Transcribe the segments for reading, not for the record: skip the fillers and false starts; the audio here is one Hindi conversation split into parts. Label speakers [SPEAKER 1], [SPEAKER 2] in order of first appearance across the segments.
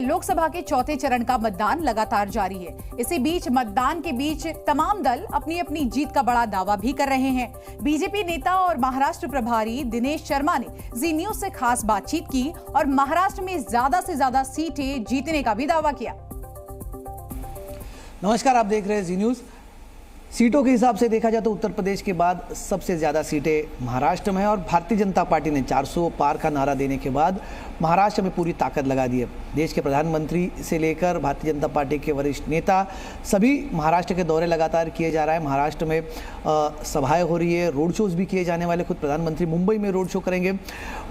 [SPEAKER 1] लोकसभा के चौथे चरण का मतदान लगातार जारी है। इसी बीच मतदान के बीच तमाम दल अपनी अपनी जीत का बड़ा दावा भी कर रहे हैं। बीजेपी नेता और महाराष्ट्र प्रभारी दिनेश शर्मा ने जी न्यूज से खास बातचीत की और महाराष्ट्र में ज्यादा से ज्यादा सीटें जीतने का भी दावा किया।
[SPEAKER 2] नमस्कार, आप देख रहे हैं जी न्यूज। सीटों के हिसाब से देखा जाए तो उत्तर प्रदेश के बाद सबसे ज़्यादा सीटें महाराष्ट्र में है और भारतीय जनता पार्टी ने 400 पार का नारा देने के बाद महाराष्ट्र में पूरी ताकत लगा दी है। देश के प्रधानमंत्री से लेकर भारतीय जनता पार्टी के वरिष्ठ नेता सभी महाराष्ट्र के दौरे लगातार किए जा रहा है। महाराष्ट्र में सभाएं हो रही है, रोड शोज भी किए जाने वाले। खुद प्रधानमंत्री मुंबई में रोड शो करेंगे।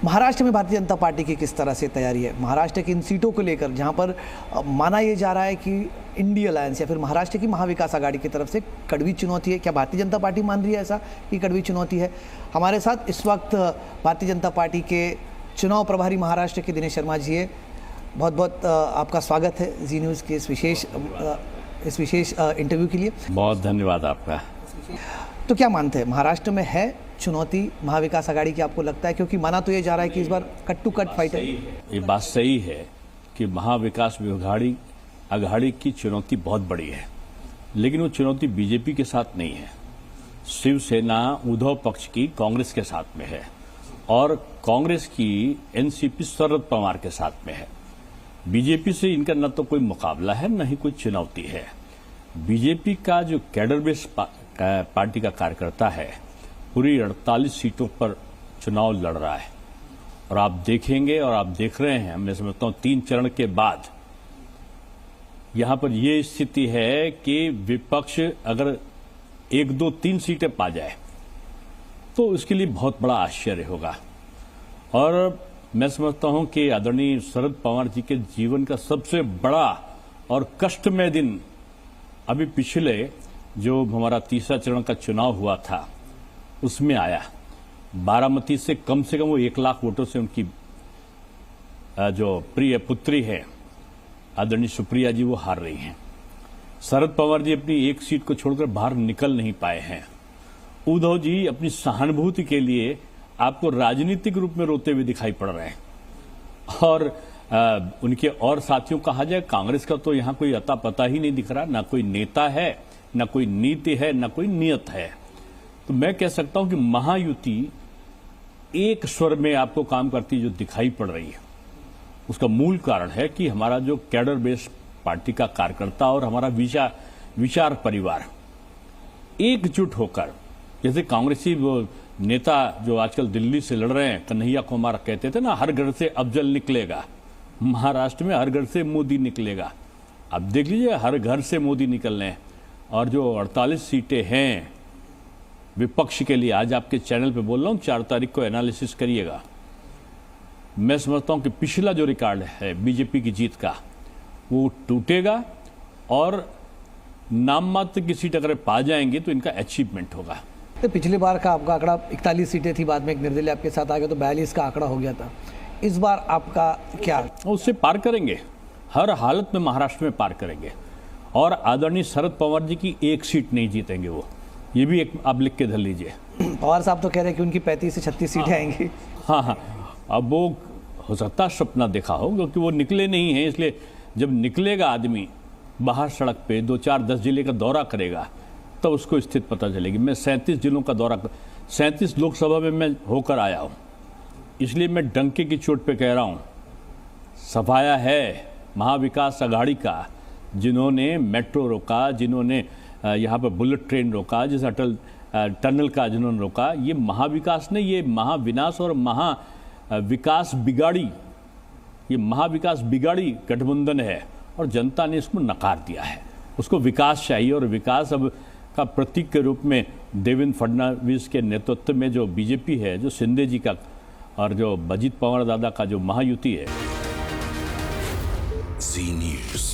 [SPEAKER 2] महाराष्ट्र में भारतीय जनता पार्टी की किस तरह से तैयारी है महाराष्ट्र की इन सीटों को लेकर, जहाँ पर माना यह जा रहा है कि इंडिया अलायंस या फिर महाराष्ट्र की महाविकास आघाड़ी की तरफ से कड़वी चुनौती है। क्या भारतीय जनता पार्टी मान रही है ऐसा कि कड़वी चुनौती है? हमारे साथ इस वक्त भारतीय जनता पार्टी के चुनाव प्रभारी महाराष्ट्र के दिनेश शर्मा जी है। बहुत बहुत आपका स्वागत है जी न्यूज़ के इस विशेष इंटरव्यू के लिए।
[SPEAKER 3] बहुत धन्यवाद आपका।
[SPEAKER 2] तो क्या मानते हैं, महाराष्ट्र में है चुनौती महाविकास आघाड़ी की, आपको लगता है? क्योंकि माना तो ये जा रहा है कि इस बार कट टू कट फाइट है।
[SPEAKER 3] ये बात सही है कि महाविकास आघाड़ी की चुनौती बहुत बड़ी है, लेकिन वो चुनौती बीजेपी के साथ नहीं है। शिवसेना उद्धव पक्ष की कांग्रेस के साथ में है और कांग्रेस की एनसीपी शरद पवार के साथ में है। बीजेपी से इनका न तो कोई मुकाबला है, न ही कोई चुनौती है। बीजेपी का जो कैडर बेस पार्टी का कार्यकर्ता है, पूरी 48 सीटों पर चुनाव लड़ रहा है और आप देखेंगे और आप देख रहे हैं, मैं समझता हूं 3 चरण के बाद यहां पर यह स्थिति है कि विपक्ष अगर 1, 2, 3 सीटें पा जाए तो उसके लिए बहुत बड़ा आश्चर्य होगा। और मैं समझता हूं कि आदरणीय शरद पवार जी के जीवन का सबसे बड़ा और कष्टमय दिन अभी पिछले जो हमारा तीसरा चरण का चुनाव हुआ था उसमें आया। बारामती से कम वो 1 लाख वोटों से उनकी जो प्रिय पुत्री है आदरणीय सुप्रिया जी, वो हार रही हैं। शरद पवार जी अपनी एक सीट को छोड़कर बाहर निकल नहीं पाए हैं। उद्धव जी अपनी सहानुभूति के लिए आपको राजनीतिक रूप में रोते हुए दिखाई पड़ रहे हैं और उनके और साथियों कहा जाए, कांग्रेस का तो यहां कोई अता पता ही नहीं दिख रहा। ना कोई नेता है, ना कोई नीति है, ना कोई नियत है। तो मैं कह सकता हूं कि महायुति एक स्वर में आपको काम करती जो दिखाई पड़ रही है, उसका मूल कारण है कि हमारा जो कैडर बेस पार्टी का कार्यकर्ता और हमारा विचार परिवार एकजुट होकर, जैसे कांग्रेसी वो नेता जो आजकल दिल्ली से लड़ रहे हैं, कन्हैया कुमार कहते थे ना, हर घर से अफजल निकलेगा। महाराष्ट्र में हर घर से मोदी निकलेगा। अब देख लीजिए, हर घर से मोदी निकल रहे हैं। और जो 48 सीटें हैं विपक्ष के लिए, आज आपके चैनल पे बोल रहा हूं, 4 तारीख को एनालिसिस करिएगा। मैं समझता हूं कि पिछला जो रिकॉर्ड है बीजेपी की जीत का, वो टूटेगा और नाम मात्र की सीट अगर पा जाएंगे तो इनका अचीवमेंट होगा।
[SPEAKER 2] तो पिछली बार का आपका आंकड़ा 41 सीटें थी, बाद में एक निर्दलीय आपके साथ आ गया तो 42 का आंकड़ा हो गया था। इस बार आपका क्या?
[SPEAKER 3] उससे पार करेंगे, हर हालत में महाराष्ट्र में पार करेंगे। और आदरणीय शरद पवार जी की एक सीट नहीं जीतेंगे वो, ये भी एक आप लिख के धर लीजिए।
[SPEAKER 2] पवार साहब तो कह रहे हैं कि उनकी 35 से 36 सीटें आएंगी।
[SPEAKER 3] हाँ, अब वो हो सकता है सपना देखा हो, क्योंकि वो निकले नहीं हैं। इसलिए जब निकलेगा आदमी बाहर सड़क पे 2, 4, 10 जिले का दौरा करेगा तब तो उसको स्थिति पता चलेगी। मैं 37 जिलों का दौरा 37 लोकसभा में मैं होकर आया हूँ, इसलिए मैं डंके की चोट पे कह रहा हूँ, सफाया है महाविकास आघाड़ी का। जिन्होंने मेट्रो रोका, जिन्होंने यहाँ पर बुलेट ट्रेन रोका, जिस अटल टनल का जिन्होंने रोका, ये महाविकास नहीं, ये महाविनाश और महाविकास बिगाड़ी, ये महाविकास बिगाड़ी गठबंधन है और जनता ने इसको नकार दिया है। उसको विकास चाहिए और विकास अब का प्रतीक के रूप में देवेंद्र फडणवीस के नेतृत्व में जो बीजेपी है, जो शिंदे जी का और जो अजित पवार दादा का जो महायुति है।
[SPEAKER 4] जी न्यूज़।